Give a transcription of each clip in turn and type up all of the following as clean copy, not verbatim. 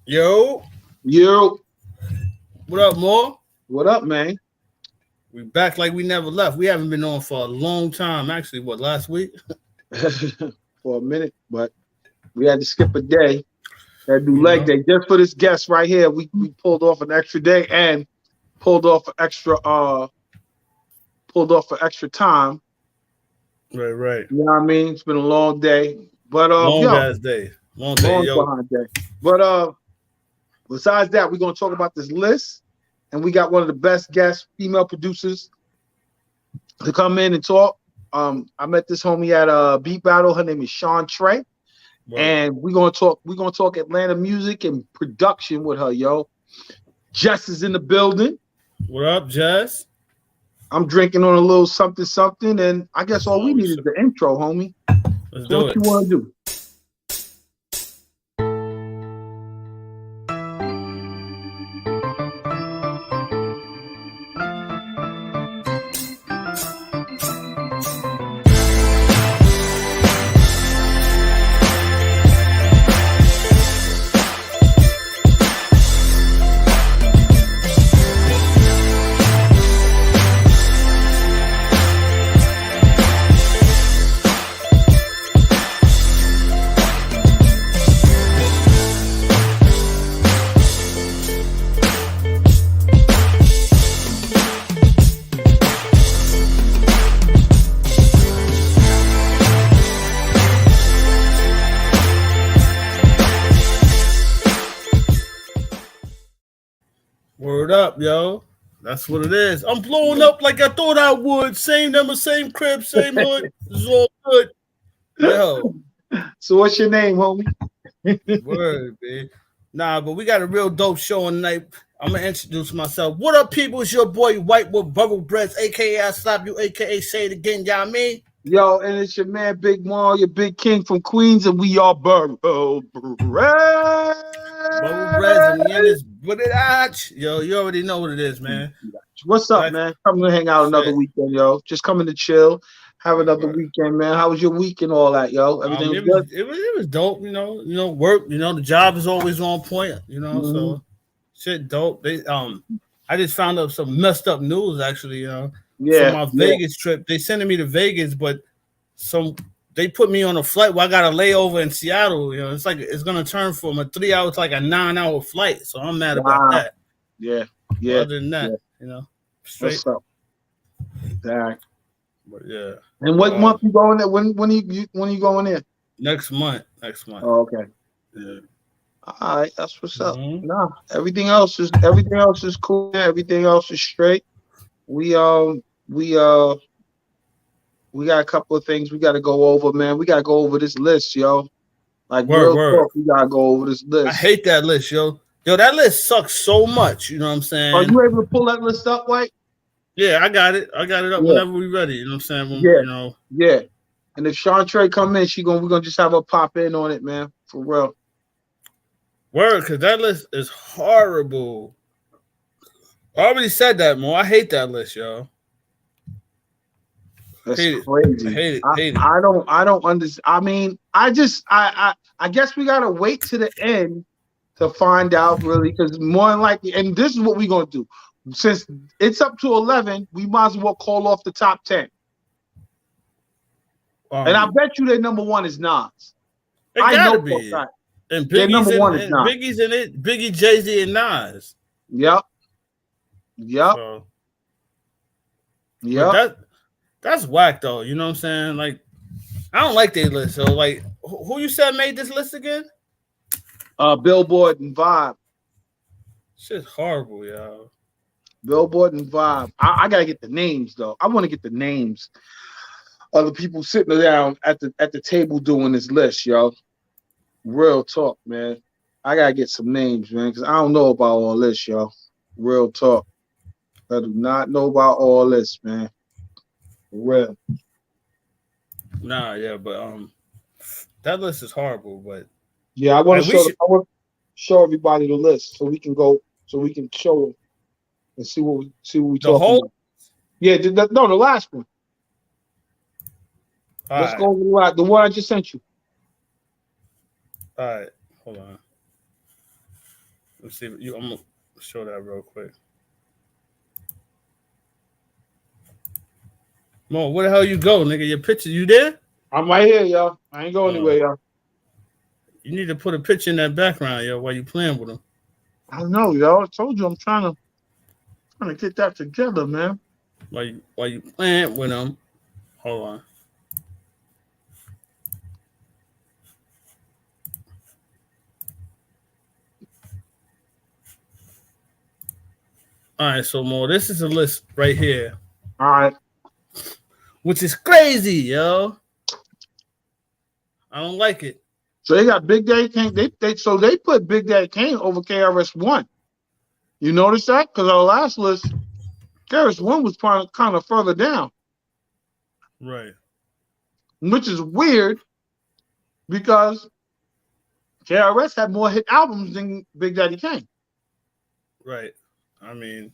Yo, Yo, what up, Mo? what up, man? We back like we never left. We haven't been on for a long time. Actually, what, last week? For a minute, but we had to skip a day. Had to do You leg know, day just for this guest right here. We pulled off an extra day and pulled off for extra time. right. You know what I mean? It's been a long day, but Long yo, ass day. Long day, long yo. behind day. But besides that, we're gonna talk about this list, and we got one of the best guests, female producers, to come in and talk. I met this homie at a beat battle. Her name is SeanTre. Word. And we're gonna talk Atlanta music and production with her, yo. Jess is in the building. What up, Jess? I'm drinking on a little something, and I guess all we Oh, need is the intro, homie. let's So do what it. you want to do? Word up, yo. That's what it is. I'm blowing up like I thought I would. Same number, same crib, same hood. It's all good. Yo, So what's your name, homie? word, man. Nah, but we got a real dope show tonight. I'm gonna introduce myself. What up, people? It's your boy White with Bubble Breath, aka I Slap You, aka Say It Again, y'all mean? Yo, and it's your man Big Maul, your Big King from Queens, and we are Borough Bread. Bubble Breath, and we in this with it out. Yo, you already know what it is, man. What's up, Black man? Coming to hang out another shit. weekend, yo. Just coming to chill, have another Right. weekend, man. How was your week and all that, yo? Everything was good? It was dope, work, the job is always on point, Mm-hmm. so shit dope. I just found out some messed up news actually, from Yeah, my yeah. Vegas trip. They sending me to Vegas, but some they put me on a flight where I got a layover in Seattle. It's like it's gonna turn from a 3 hour to like a 9 hour flight. So I'm mad about Wow. that. Yeah, But yeah, other than that, yeah. straight. What's up? Dang. But yeah. And But what month you going there? When you going in? next month. Next month. Oh, okay. Yeah. All right, that's what's up. Mm-hmm. Nah, everything else is cool. Everything else is straight. We we we got a couple of things we got to go over, man. We got to go over this list, yo. Like real Word. talk, we gotta go over this I list. hate that list, yo. Yo, that list sucks so much. You know what I'm Are saying? you able to pull that list up, White? Yeah, I got it. I got it up Yeah, whenever we ready. You know what I'm saying? yeah, yeah. And if SeanTre come in, we're gonna just have her pop in on it, man. For real. Word, because that list is horrible. I already said that, Mo. I hate that list, yo. That's Hate it. I crazy. hate it. I, Hate it. I don't understand. I mean, I guess we gotta wait to the end to find out really, because more than likely, and this is what we're gonna do. Since it's up to 11, we might as well call off the top 10. And I bet you their number one is Nas. It I gotta know for a be. fact. And Their number one is and Nas. Biggie's in it. Biggie, Jay-Z, and Nas. Yep. So, but that's whack though. You know what I'm saying? Like, I don't like their list. So, like, who you said made this list again? Billboard and Vibe. Shit's horrible, yo. Billboard and Vibe. I gotta get the names though. I want to get the names of the people sitting down at the table doing this list, yo. Real talk, man. I gotta get some names, man, because I don't know about all this, yo. Real talk. I do not know about all this, man. Real. Nah, yeah, but that list is horrible. But Yeah, I want like, to show everybody the list so we can show them and see what we the talking whole. about. Yeah, the last one. Let's Right. go over the one I just sent you. All right, hold on. Let's see. I'm gonna show that real quick. Mo, where the hell you go, nigga? Your picture, you there? I'm right here, y'all. I ain't going anywhere, y'all. You need to put a picture in that background, yo, while you playing with them. I know, y'all. I told you I'm trying to get that together, man. While you playing with them. Hold on. All right, so Mo, this is a list right here. All right. Which is crazy, yo. I don't like it. So they got Big Daddy Kane. They put Big Daddy Kane over KRS-One. You notice that? Because our last list, KRS-One was kind of further down. Right. Which is weird because KRS had more hit albums than Big Daddy Kane. Right. I mean,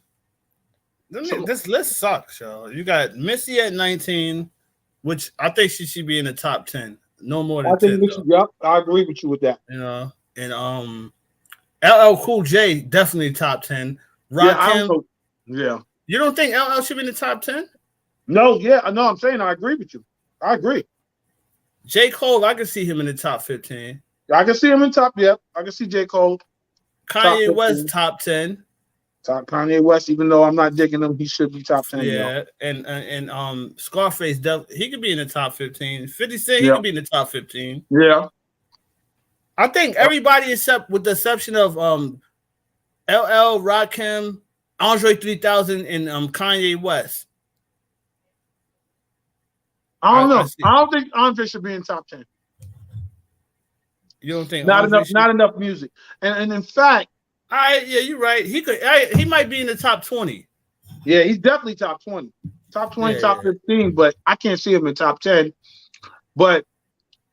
this list sucks, yo. You got Missy at 19, which I think she should be in the top 10. No more than 10. Yep, I agree with you with that. You know, and LL Cool J definitely top 10. Rakim. Yeah. You don't think LL should be in the top 10? No, yeah, no, I'm saying I agree with you. I agree. J. Cole, I can see him in the top 15. I can see him in top, yep. I can see J. Cole. Kanye West, top 10. Top Kanye West, even though I'm not digging him, he should be top 10. Yeah, and Scarface, he could be in the top 15. 50 Cent, he could be in the top 15. Yeah. I think everybody except with the exception of LL, Rakim, Andre 3000, and Kanye West. I don't know. I don't think Andre should be in top 10. You don't think not enough music. And in fact, yeah, you're right. He might be in the top 20. Yeah, he's definitely top 20. Top 20, top 15, but I can't see him in top 10. But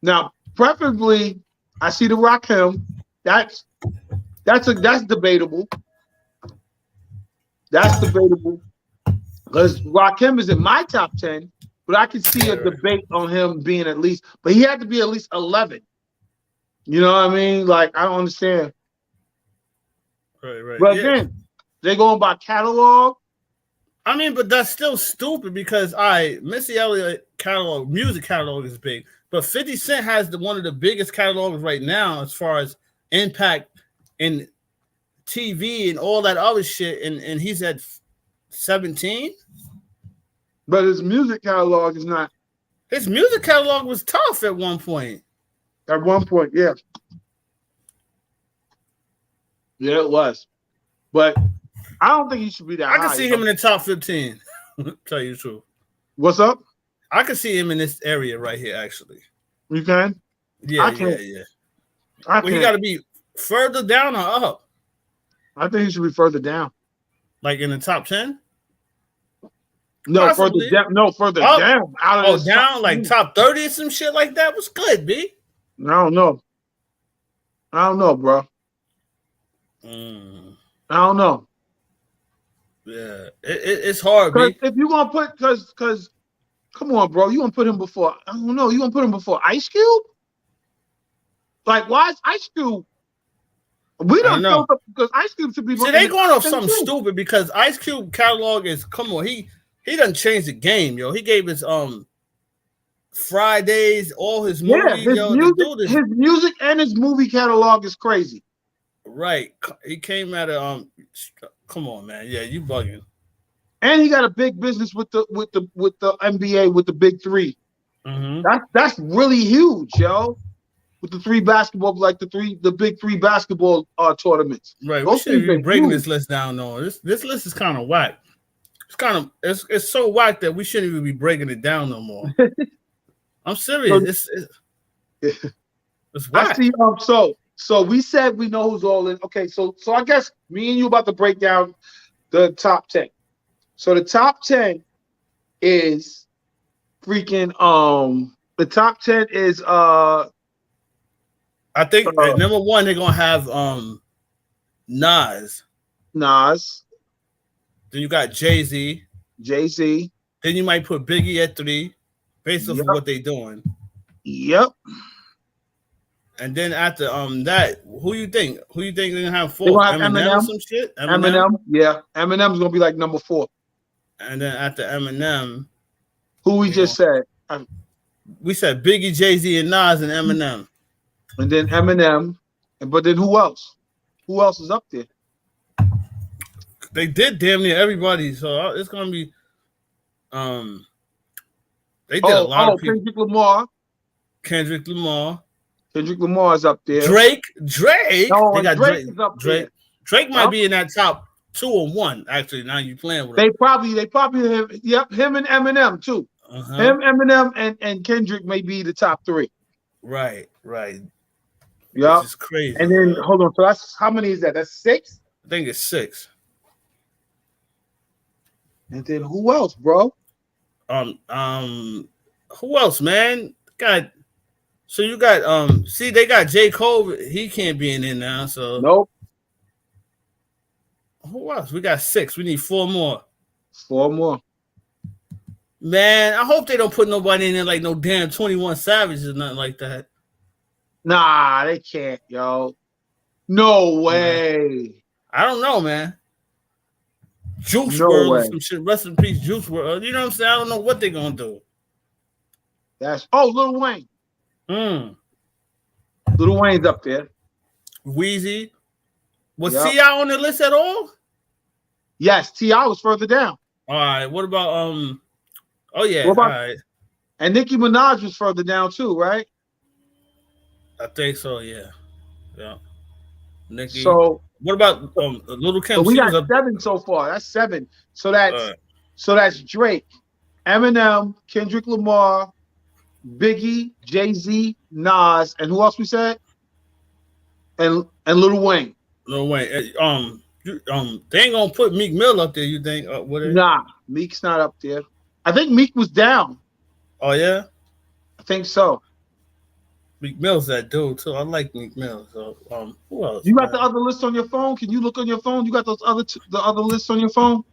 now, preferably, I see the Rakim. That's debatable. That's debatable. Because Rakim is in my top 10, but I can see a debate on him being at least, but he had to be at least 11. You know what I mean? Like, I don't understand. Right. But again, they're going by catalog. I mean, but that's still stupid because Missy Elliott music catalog is big, but 50 Cent has one of the biggest catalogs right now as far as impact in TV and all that other shit, and he's at 17. But his music catalog is not. His music catalog was tough at one point. At one point, yeah. Yeah, it was. But I don't think he should be that high. I can see him in the top 15. Tell you the truth. What's up? I can see him in this area right here, actually. You can? Yeah. Well, he got to be further down or up? I think he should be further down. Like in the top 10? No, possibly. Further down. No, further down. Down? Like top 30 or some shit like that? What's good, B? I don't know, bro. I don't know. Yeah, it's hard, B. If you're going to put, because, come on, bro. You going to put him before, I don't know. You going to put him before Ice Cube? Like, why is Ice Cube? We don't know. Because Ice Cube should be. See, they going off something stupid because Ice Cube catalog is, come on, he done changed the game, yo. He gave his Fridays, all his movies, his music and his movie catalog is crazy. Right. He came out of come on, man. Yeah, you bugging. And he got a big business with the NBA with the big three. Mm-hmm. That's really huge, yo. With the three basketball, like the big three basketball tournaments. Right. We shouldn't be breaking this list down though. This list is kind of whack. It's so whack that we shouldn't even be breaking it down no more. I'm serious. It's whack. I see. So we said we know who's all in. Okay, so I guess me and you about to break down the top 10. So the top 10 is freaking the top 10 is I think at number 1 they're gonna have Nas. Then you got Jay-Z. Then you might put Biggie at 3, based off of what they're doing. Yep. And then after that, who you think? Who you think they're gonna have They're fourth? gonna have Eminem or Eminem. some shit? Eminem. Eminem, yeah. Eminem's gonna be like number 4. And then after Eminem, Who we they just going said. we said Biggie, Jay-Z, and Nas and Eminem. And then Eminem. But then who else? Who else is up there? They did damn near everybody, so it's gonna be they did a lot of people. Kendrick Lamar. Kendrick Lamar. Kendrick Lamar is up there. Drake. No, They got Drake is up Drake. there. Drake might be in that top 2 or 1. Actually, now you playing with They him. probably have, him and Eminem too. Him, Eminem, and Kendrick may be the top 3. Right. Yeah, it's crazy. And then hold on, so that's how many is that? That's 6. I think it's 6. And then who else, bro? Who else, man? So you got see, they got J. Cole. He can't be in there now. So nope. Who else? We got 6. We need 4 more. 4 more. Man, I hope they don't put nobody in there like no damn 21 Savage or nothing like that. Nah, they can't, yo. No way. Man. I don't know, man. Juice No WRLD way. or some shit. Rest in peace, Juice WRLD. You know what I'm saying? I don't know what they're gonna do. Lil Wayne. Lil Wayne's up there. Weezy. Was T.I. on the list at all? Yes, T.I. was further down. All right. What about oh yeah, all right. And Nicki Minaj was further down too, right? I think so, yeah. Nicki. So what about Little Kim? So we got 7 so far. That's 7. So that's Drake, Eminem, Kendrick Lamar, Biggie, Jay-Z, Nas, and who else we said? And Lil Wayne. Lil Wayne. They ain't gonna put Meek Mill up there, you think? Nah, Meek's not up there. I think Meek was down. Oh yeah? I think so. Meek Mill's that dude too. I like Meek Mill. So who else? You got the other list on your phone? Can you look on your phone? You got those the other lists on your phone?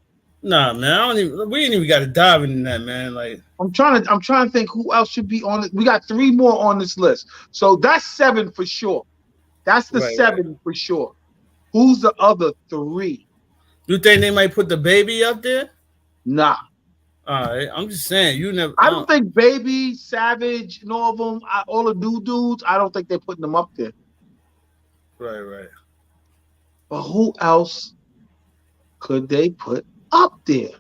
Nah, man. We ain't even got to dive into that, man. Like I'm trying to think who else should be on it. We got 3 more on this list. So that's 7 for sure. That's the 7 for sure. Who's the other 3? You think they might put the Baby up there? Nah. All right. I'm just saying, you never. I don't think Baby, Savage, and all of them, all the new dudes, I don't think they're putting them up there. Right. But who else could they put up there?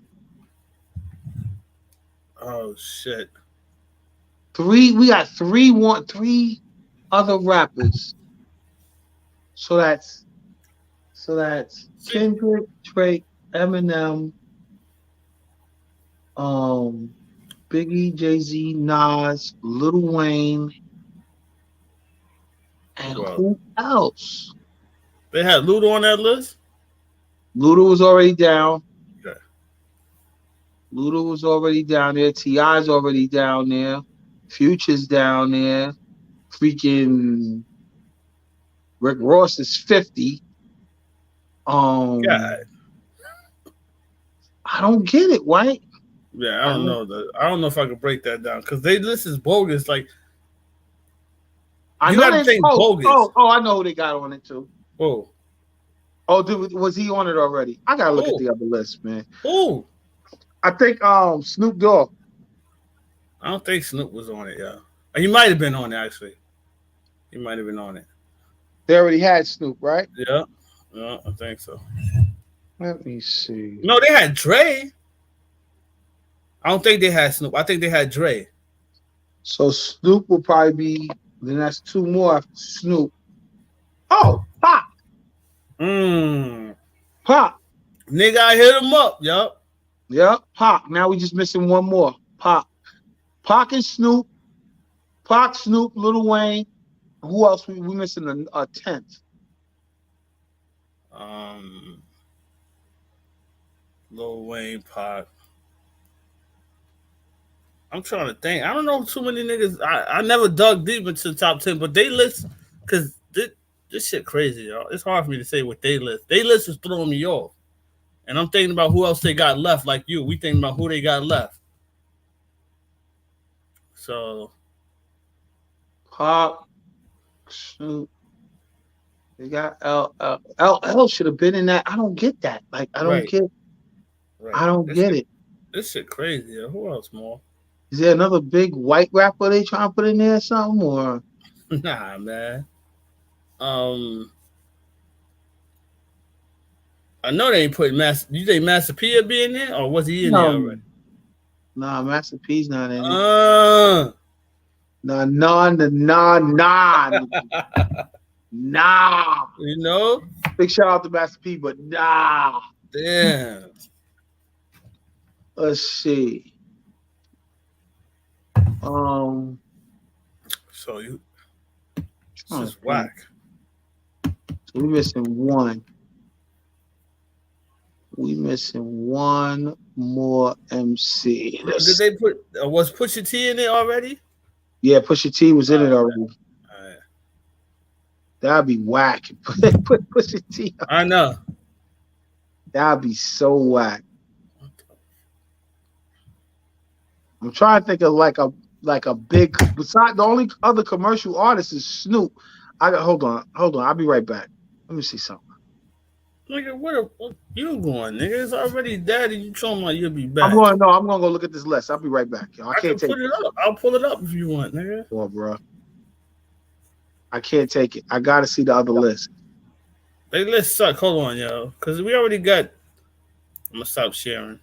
Oh shit. 3. We got 3 other rappers. So that's Kendrick, Drake, Eminem, Biggie, Jay-Z, Nas, Lil Wayne, and who else? They had Luda on that list? Luda was already down. Okay. Luda was already down there. T.I.'s already down there. Future's down there. Freaking Rick Ross is 50. God. I don't get it, White. Yeah, I don't know. I don't know if I could break that down because they list is bogus. Like, you got to think bogus. Oh, I know who they got on it too. Oh, dude, was he on it already? I gotta look at the other list, man. Who? I think Snoop Dogg. I don't think Snoop was on it. Yeah, he might have been on it actually. He might have been on it. They already had Snoop, right? Yeah, I think so. Let me see. No, they had Dre. I don't think they had Snoop. I think they had Dre. So Snoop will probably be. Then that's 2 more after Snoop. Oh, Pop. Pop. Nigga, I hit him up. Yep. Pop. Now we just missing 1 more. Pop. Pac and Snoop. Pac, Snoop, Lil Wayne. Who else? We missing a 10th. Lil Wayne, Pac. I'm trying to think. I don't know too many niggas. I never dug deep into the top 10, but they list because this shit crazy, y'all. It's hard for me to say what they list. They list is throwing me off. And I'm thinking about who else they got left, like you. We thinking about who they got left. So Pop, Snoop. They got LL should have been in that. I don't get that. Like I don't Right, get. right. I don't get it. This shit crazy. Yo. Who else more? Is there another big white rapper they trying to put in there or something? Or Nah, man. Um, I know they ain't putting Master. You think Master P would be in there, or was he in there no, already? nah, Master P's not in it. Uh, Nah. Nah. you know, Big shout out to Master P, but nah. damn. Let's see. Um, So you, this trying to is think. whack. So we missing one. We missing one more MC. Did they put? Was Pusha T in it already? Yeah, Pusha T was in it already. All right. That'd be whack. Put Pusha T. I know. That'd be so whack. I'm trying to think of like a big. Besides, the only other commercial artist is Snoop. I got hold on. I'll be right back. Let me see something. Nigga, what you going, nigga? It's already dead, and you told me you'll be back. I'm gonna go look at this list. I'll be right back, yo. I can't take put it up. I'll pull it up if you want, nigga. Oh, bro. I can't take it. I gotta see the other list. They list suck. Hold on, yo, because we already got. I'm gonna stop sharing.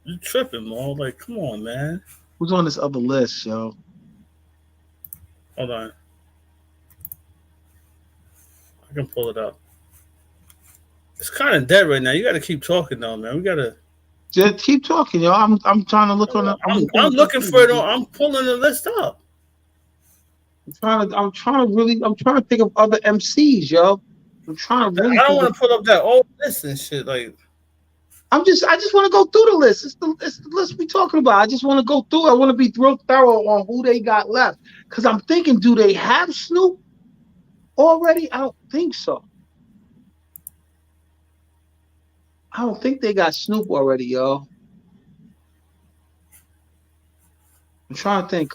You tripping, Mo? Like, come on, man. Who's on this other list, yo? Hold on. I can pull it up. It's kind of dead right now. You got to keep talking, though, man. We gotta just keep talking, yo. I'm trying to look on. I'm looking for it. I'm pulling the list up. I'm trying to think of other MCs, yo. I'm trying to really. I don't want to pull up that old list and shit. Like, I just want to go through the list. It's the list we talking about. I just want to go through. I want to be real thorough on who they got left. Cause I'm thinking, do they have Snoop already? I don't think so. I don't think they got Snoop already, yo. I'm trying to think.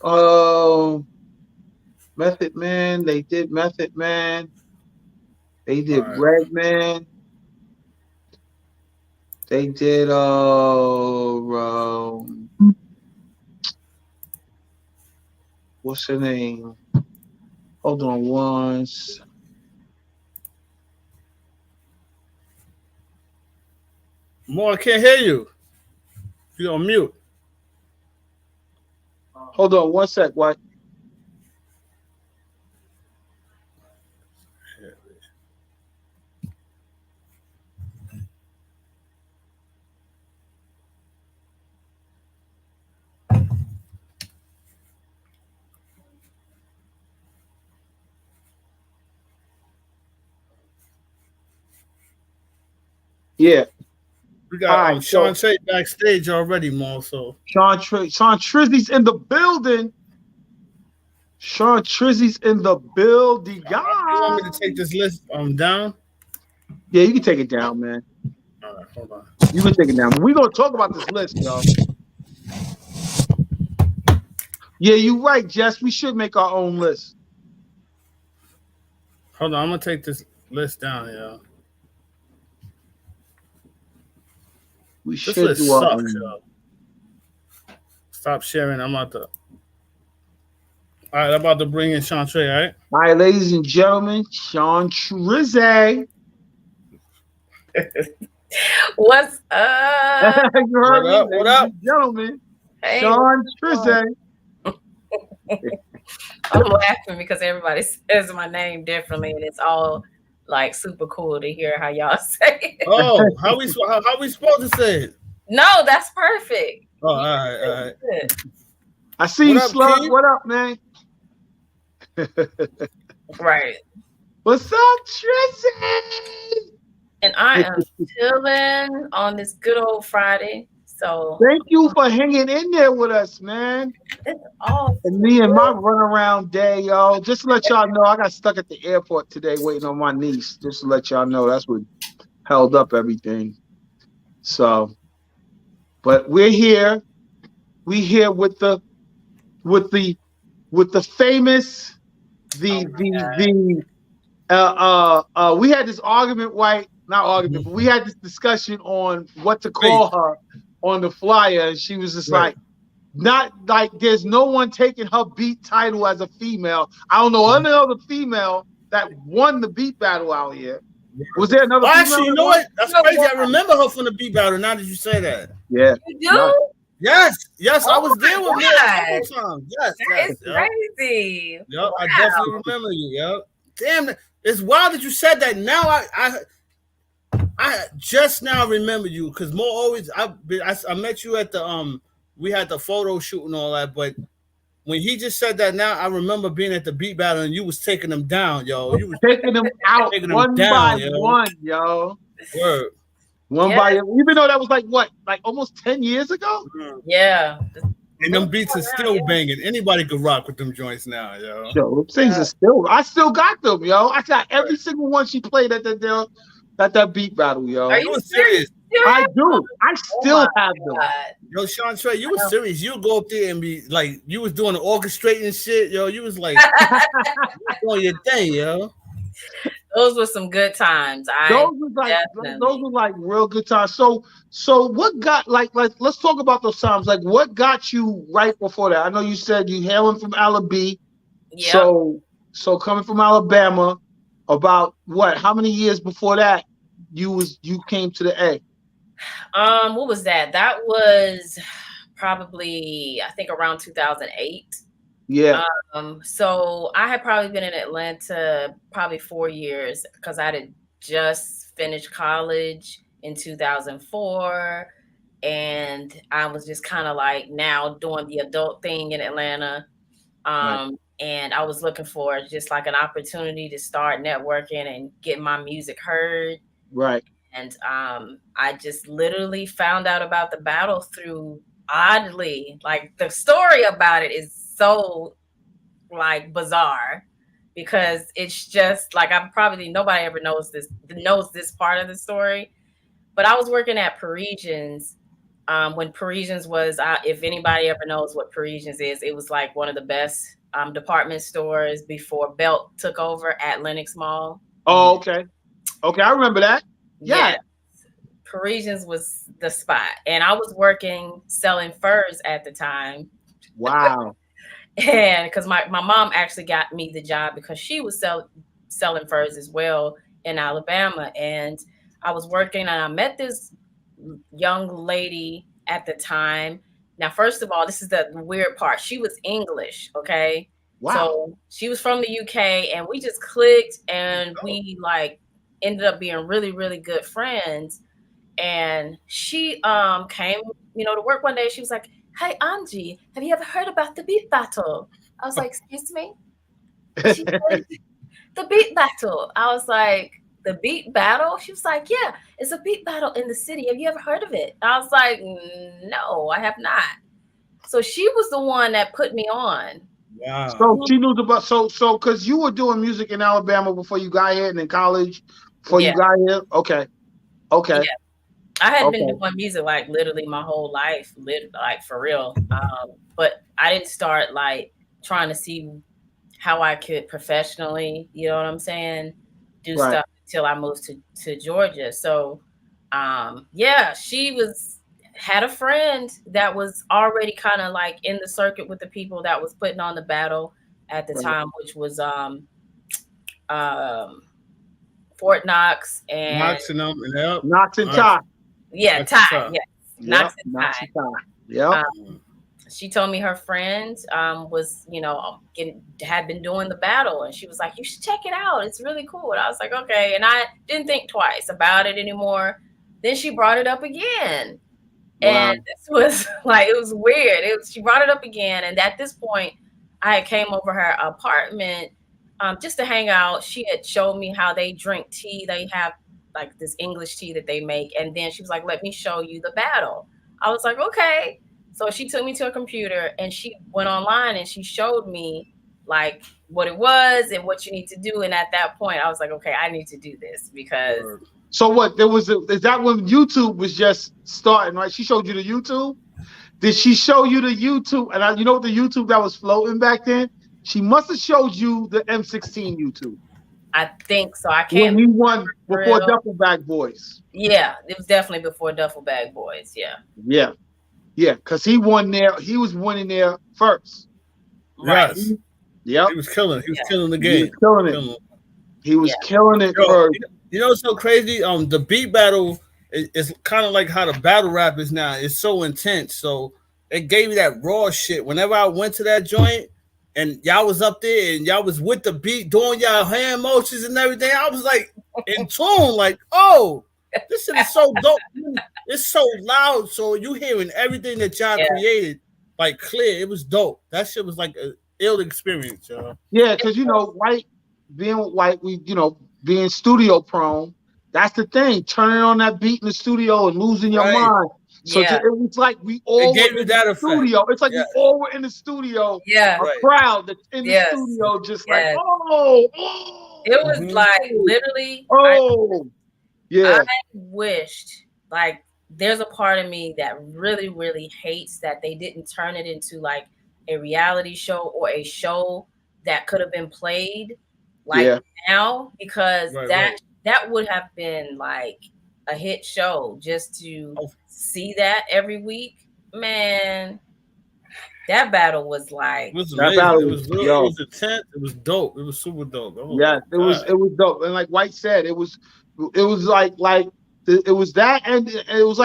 Method Man. They did Method Man. They did Redman. They did what's her name? Hold on once. More, I can't hear you. You're on mute. Hold on one sec, what? Yeah. We got SeanTre backstage already, Mo. So SeanTre's in the building. SeanTre's in the building. You want me to take this list down? Yeah, you can take it down, man. All right, hold on. You can take it down. We're gonna talk about this list, y'all. Yeah, you're right, Jess. We should make our own list. Hold on, I'm gonna take this list down, yo. This list sucks, yo. Stop sharing. I'm about to. All right, I'm about to bring in SeanTre, all right? All right, ladies and gentlemen, SeanTre. What's up? You heard me? What up? Gentlemen, Hey, SeanTre. I'm laughing because everybody says my name differently, and it's all like super cool to hear how y'all say it. Oh, how we supposed to say it? No, that's perfect. Oh, all right. I see you, Slug. What up, man? Right. What's up, Trizzy? And I am chilling on this good old Friday. So thank you for hanging in there with us, man. It's all and me and my runaround day, y'all. Just to let y'all know, I got stuck at the airport today waiting on my niece. Just to let y'all know, that's what held up everything. So, but we're here. We here with the famous we had this argument, not argument, but we had this discussion on what to call her on the flyer, and she was just like, not like there's no one taking her beat title as a female. I don't know any other female that won the beat battle out here. Was there another female? Actually, you know what? That's crazy. I remember her from the beat battle. Now that you say that. Yeah. You do? Yes. I was there with God. me a couple times. Yes. That is crazy. Yep, Wow. I definitely remember you. Yep. Damn, it's wild that you said that. Now I just now remember you because more always I met you at the we had the photo shoot and all that, but when he just said that now, I remember being at the beat battle and you was taking them down, yo. You was taking them out one by one, yo. Word. One by one. Even though that was like almost 10 years ago? Yeah. And them beats are still banging. Anybody could rock with them joints now, yo. Yo, them things are still. I still got them, yo. I got every single one she played at that beat battle, yo. Are you serious? I do. I still have them. Yo, SeanTre, you was serious. You would go up there and be like, you was doing the orchestrating shit, yo. You was like doing your thing, yo. Those were some good times. Those were like real good times. So what got let's talk about those times. Like what got you right before that? I know you said you hailing from Alabama. Yeah. So coming from Alabama, about what? How many years before that you came to the A? What was that? That was probably I think around 2008. Yeah. So I had probably been in Atlanta probably 4 years because I had just finished college in 2004, and I was just kind of like now doing the adult thing in Atlanta. Right. And I was looking for just like an opportunity to start networking and get my music heard. Right. And I just literally found out about the battle through, oddly, like the story about it is so like bizarre because it's just like nobody ever knows this part of the story. But I was working at Parisians when Parisians was, if anybody ever knows what Parisians is, it was like one of the best department stores before Belt took over at Lenox Mall. Oh, okay. Okay, I remember that. Yeah. Yes. Parisians was the spot. And I was working selling furs at the time. Wow. And because my mom actually got me the job because she was selling furs as well in Alabama. And I was working and I met this young lady at the time. Now, first of all, this is the weird part. She was English, okay? Wow. So she was from the UK and we just clicked and we like ended up being really, really good friends. And she came, to work one day. She was like, "Hey, Angie, have you ever heard about the beat battle?" I was like, "Excuse me?" She said, "The beat battle." I was like, "The beat battle?" She was like, "Yeah, it's a beat battle in the city. Have you ever heard of it?" I was like, "No, I have not." So she was the one that put me on. Wow. So she knew about so because you were doing music in Alabama before you got here and in college before you got here. Okay. Yeah. I had been doing music like literally my whole life, like for real. But I didn't start like trying to see how I could professionally, you know what I'm saying, do stuff until I moved to Georgia. So she had a friend that was already kind of like in the circuit with the people that was putting on the battle at the time, which was Fort Knox and Knox and Ty. Yeah, Ty. Yes, Knox and Ty. Yeah. She told me her friend was, had been doing the battle, and she was like, "You should check it out. It's really cool." And I was like, "Okay," and I didn't think twice about it anymore. Then she brought it up again. Wow. And this was like, it was weird. She brought it up again. And at this point, I had came over her apartment just to hang out. She had showed me how they drink tea. They have like this English tea that they make. And then she was like, "Let me show you the battle." I was like, "Okay." So she took me to a computer and she went online and she showed me like what it was and what you need to do. And at that point, I was like, "Okay, I need to do this because." So what? Is that when YouTube was just starting, right? She showed you the YouTube. Did she show you the YouTube? And you know what the YouTube that was floating back then? She must have showed you the M16 YouTube. I think so. I can't. When he won before real. Duffel Bag Boys. Yeah, it was definitely before Duffel Bag Boys. Yeah. Yeah. Yeah, because he won there. He was winning there first. Right. Yes. Yep. He was killing. He was killing the He game. was killing it. He was killing it Yo, first. you know what's so crazy? The beat battle is kind of like how the battle rap is now. It's so intense. So it gave me that raw shit. Whenever I went to that joint and y'all was up there and y'all was with the beat, doing y'all hand motions and everything, I was like in tune, like, oh, this shit is so dope. It's so loud. So you hearing everything that y'all created like clear. It was dope. That shit was like an ill experience, y'all. Yeah, because being white, we being studio prone. That's the thing. Turning on that beat in the studio and losing your mind. So it was like we all gave were you in that the effect. studio. It's like we all were in the studio. Yeah. A crowd that's in the studio just like, oh. It was like literally. Yeah. I wished, like, there's a part of me that really, really hates that they didn't turn it into like a reality show or a show that could have been played like now, because that would have been like a hit show just to see that every week. Man, that battle was like, it was amazing. It was real, it was intense. It was dope. It was super dope. Yeah, it was dope. And like White said, it was like it was that, and it was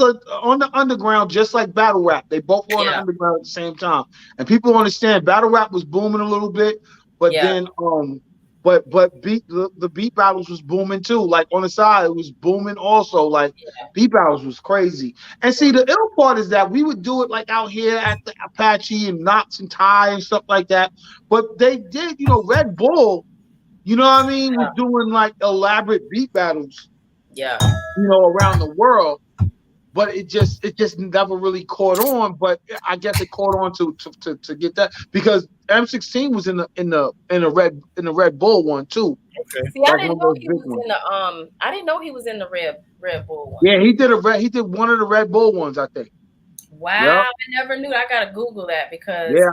on the underground, just like battle rap. They both were on the underground at the same time. And people understand battle rap was booming a little bit, but then but the beat battles was booming too. Like on the side, it was booming also. Like beat battles was crazy. And see, the ill part is that we would do it like out here at the Apache and Knots and Ty and stuff like that. But they did, Red Bull, what I mean, was doing like elaborate beat battles. Yeah. Around the world. But it just never really caught on. But I guess it caught on to get that, because M16 was in the Red Bull one too. Okay. See, I didn't know he was in the I didn't know he was in the Red Bull one. Yeah, he did one of the Red Bull ones, I think. Wow, I never knew. I gotta Google that, because I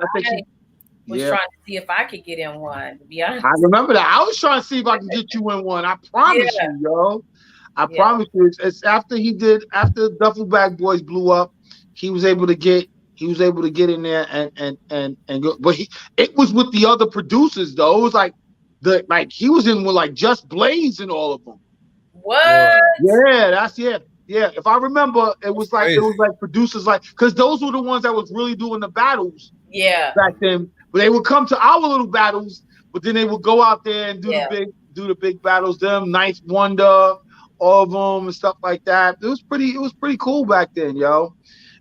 was trying to see if I could get in one. To be honest, I remember that. I was trying to see if I could get you in one. I promise you, yo. I promise you, it's after Duffel Bag Boys blew up, he was able to get in there and go. But it was with the other producers though. It was like he was in with like Just Blaze and all of them. What? Yeah. If I remember, it was like producers because those were the ones that was really doing the battles. Yeah. Back then, but they would come to our little battles, but then they would go out there and do the big battles. Them Ninth Wonder, all of them and stuff like that. It was pretty cool back then, yo.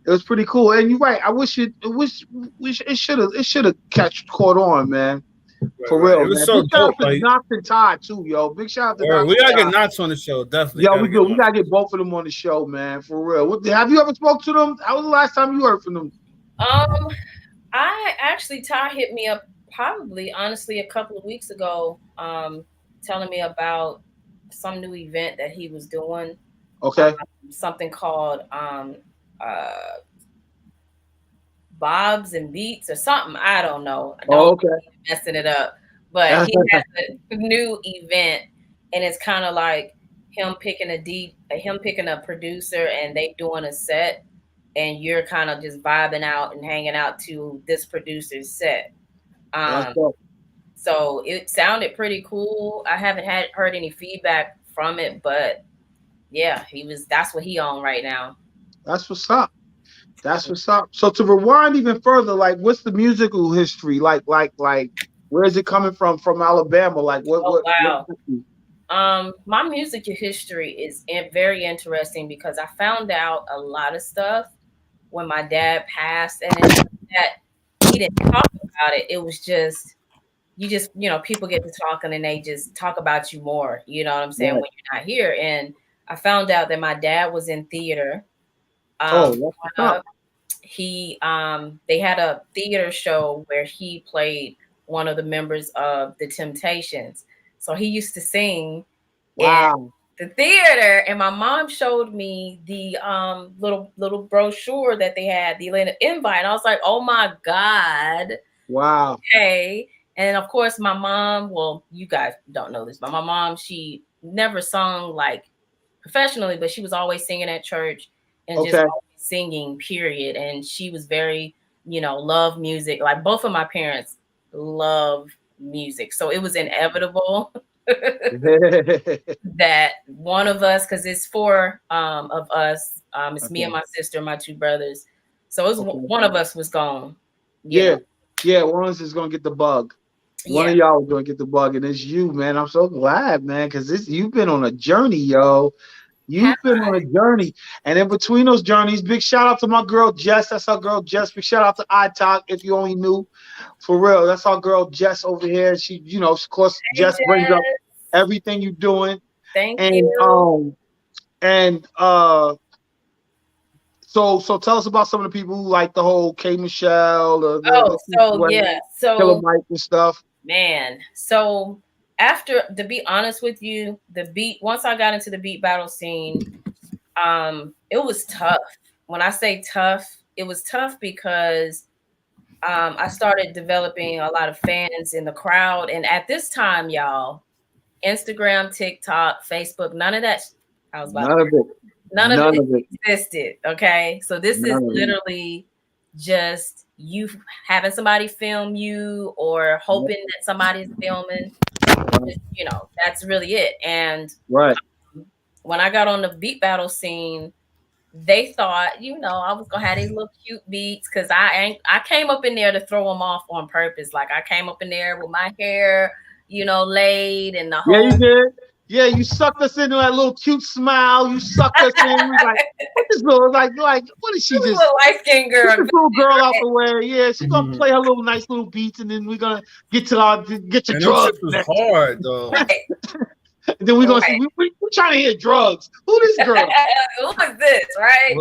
It was pretty cool. And you're right. I wish it should have caught on, man. For real, it was man. so Big dope. shout out to Knox and Todd too, yo. Big shout out to Knox. We gotta get Knox on the show, definitely. Yeah, we do. We gotta get both of them on the show, man. For real. Have you ever spoke to them? How was the last time you heard from them? I actually, Ty hit me up probably, honestly, a couple of weeks ago, telling me about some new event that he was doing. Okay. Something called Bobs and Beats or something. I don't know. Okay. Messing it up. But he has a new event, and it's kind of like him picking a producer, and they doing a set, and you're kind of just vibing out and hanging out to this producer's set. So it sounded pretty cool. I haven't heard any feedback from it, but yeah, that's what he on right now. That's what's up. So to rewind even further, like, what's the musical history? Like, where is it coming from Alabama? Like, wow. My music history is very interesting, because I found out a lot of stuff when my dad passed, and that he didn't talk about it. It was just, people get to talking and they just talk about you more, you know what I'm saying, when you're not here. And I found out that my dad was in theater. They had a theater show where he played one of the members of the Temptations. So he used to sing in the theater, and my mom showed me the little brochure that they had, the invite. And I was like, oh my God, Wow. Okay. And of course, my mom, well, you guys don't know this, but my mom, she never sung like professionally, but she was always singing at church and just Okay. always singing, period. And she was very, love music. Like both of my parents love music. So it was inevitable that one of us, because it's four of us, it's me and my sister, my two brothers. So it was one of us was gone. Yeah. Yeah. One of us is gonna get the bug. One of y'all is gonna get the bug, and it's you, man. I'm so glad, man, because you've been on a journey, yo. You've been on a journey. And in between those journeys, big shout out to my girl Jess. That's our girl Jess. Big shout out to iTalk, if you only knew. For real. That's our girl Jess over here. She, of course, Jess brings up everything you're doing. Thank and you. So tell us about some of the people who like the whole K Michelle, So Killer Mike and stuff. Man, so after, to be honest with you, once I got into the beat battle scene, it was tough. When I say tough, it was tough because I started developing a lot of fans in the crowd. And at this time, y'all, Instagram, TikTok, Facebook, none of that. None of it existed. Okay. So this is literally just you having somebody film you or hoping that somebody's filming. That's really it. And when I got on the beat battle scene, they thought, I was gonna have these little cute beats because I came up in there to throw them off on purpose. Like I came up in there with my hair, laid and the whole. Yeah, you did. Yeah, you sucked us into that little cute smile. You sucked us in. We like, what is little like? What is she just? Light skinned girl. This little girl out the way. Yeah, she's gonna play her little nice little beats, and then we're gonna get your drugs. Was hard though. And then we're gonna see we're trying to hear drugs. Who this girl? Who is this? Right.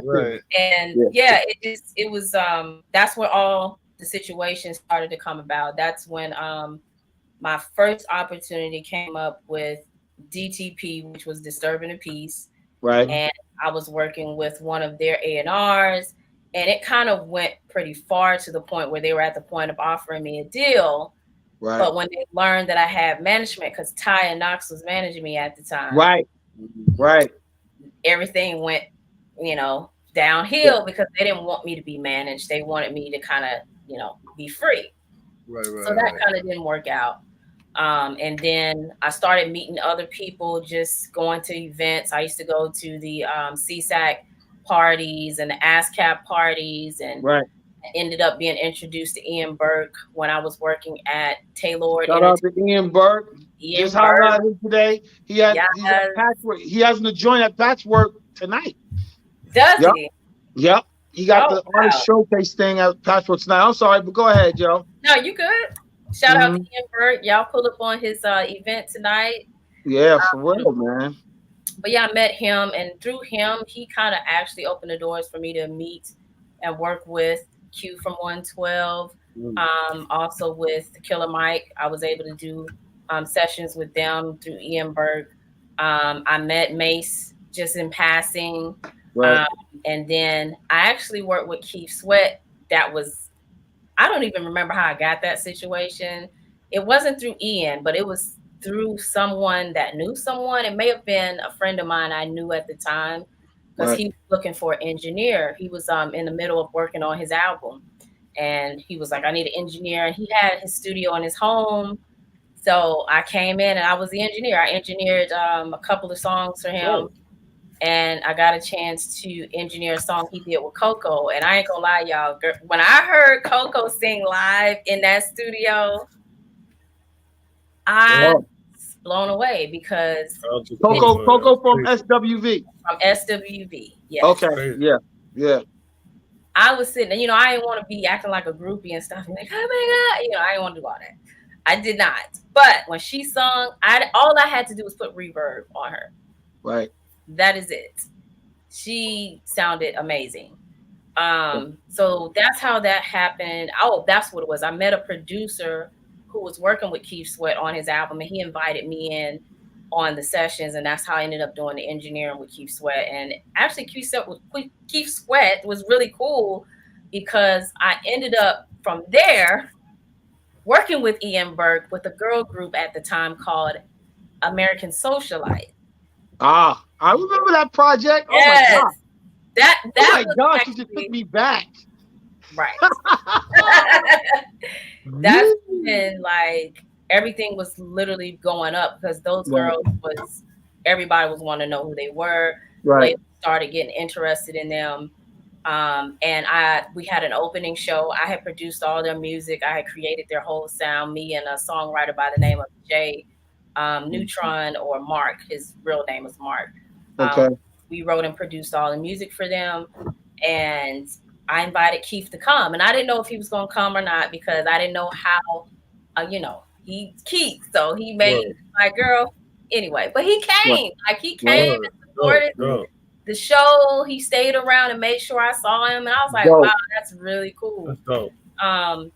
Right. And it was that's where all the situations started to come about. That's when my first opportunity came up with DTP, which was Disturbing the Peace. Right. And I was working with one of their A&Rs, and it kind of went pretty far to the point where they were at the point of offering me a deal. Right. But when they learned that I had management, because Ty and Knox was managing me at the time. Right. Everything went, downhill because they didn't want me to be managed. They wanted me to kind of, be free. Right. So that kind of didn't work out. And then I started meeting other people, just going to events. I used to go to the CSAC parties and the ASCAP parties, and ended up being introduced to Ian Burke when I was working at Taylor. Shout out to Ian Burke. Just highlighted today. He has Patchwork. He has to join at Patchwork tonight. Does he? Yep. He got the artist showcase thing at Patchwork tonight. I'm sorry, but go ahead, Joe. No, you good. Shout out to Ian Burke. Y'all pull up on his event tonight. Yeah, for real, man. But yeah, I met him, and through him, he kind of actually opened the doors for me to meet and work with Q from 112. Also with Killer Mike, I was able to do sessions with them through Ian Burke. I met Mace just in passing. And then I actually worked with Keith Sweat. I don't even remember how I got that situation. It wasn't through Ian, but it was through someone that knew someone. It may have been a friend of mine I knew at the time, because he was looking for an engineer. He was in the middle of working on his album, and he was like, I need an engineer. And he had his studio in his home. So I came in and I was the engineer. I engineered a couple of songs for him. And I got a chance to engineer a song he did with Coco. And I ain't gonna lie, y'all, when I heard Coco sing live in that studio, I was blown away, because Coco from SWV. From SWV, yes. Okay, yeah. I was sitting, and I didn't want to be acting like a groupie and stuff. Like, oh my God, I didn't want to do all that. I did not. But when she sung, all I had to do was put reverb on her. Right. That is it. She sounded amazing. So that's how that happened. Oh, that's what it was. I met a producer who was working with Keith Sweat on his album, and he invited me in on the sessions, and that's how I ended up doing the engineering with Keith Sweat. And actually Keith Sweat was really cool, because I ended up from there, working with Ian Burke with a girl group at the time called American Socialite. Ah, I remember that project. Oh my Yes, god! that Oh my was gosh! You just took actually me back. right. That's when like everything was literally going up because those Right. girls was everybody was wanting to know who they were. Right. Labels started getting interested in them. And we had an opening show. I had produced all their music. I had created their whole sound. Me and a songwriter by the name of Jay Neutron or Mark. His real name is Mark. Okay. We wrote and produced all the music for them, and I invited Keith to come. And I didn't know if he was going to come or not because I didn't know how. He's Keith, so he made my girl anyway. But he came. Like he came and supported the show. He stayed around and made sure I saw him, and I was like, wow, that's really cool. That's dope.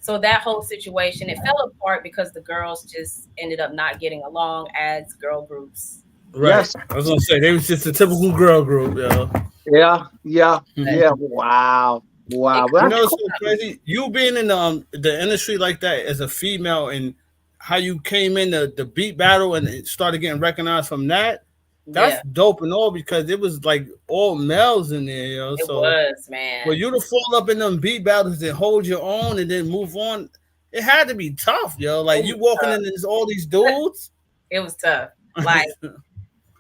So that whole situation, it fell apart because the girls just ended up not getting along as girl groups. Right. Yes. I was gonna say they was just a typical girl group, yo. Yeah. Wow. You know what's so crazy? You being in the industry like that as a female, and how you came in the beat battle and it started getting recognized from that. That's dope and all because it was like all males in there, yo. It was, man. For you to fall up in them beat battles and hold your own and then move on, it had to be tough, yo. Like you walking in all these dudes. It was tough. Like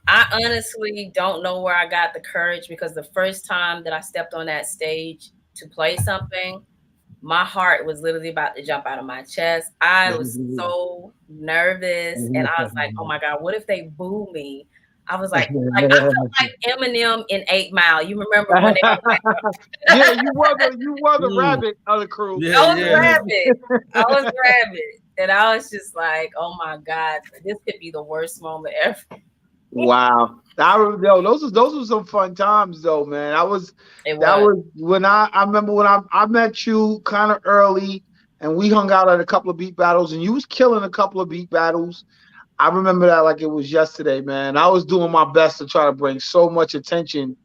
I honestly don't know where I got the courage because the first time that I stepped on that stage to play something, my heart was literally about to jump out of my chest. I was so nervous and I was like, oh my God, what if they boo me? I was like I felt like Eminem in 8 Mile. You remember when they were like, yeah, you were the rabbit of the crew. Yeah, I was rabbit. And I was just like, oh my God, this could be the worst moment ever. Wow. Those were some fun times though, man. That was when I remember when I met you kind of early and we hung out at a couple of beat battles and you was killing a couple of beat battles. I remember that like it was yesterday, man. I was doing my best to try to bring so much attention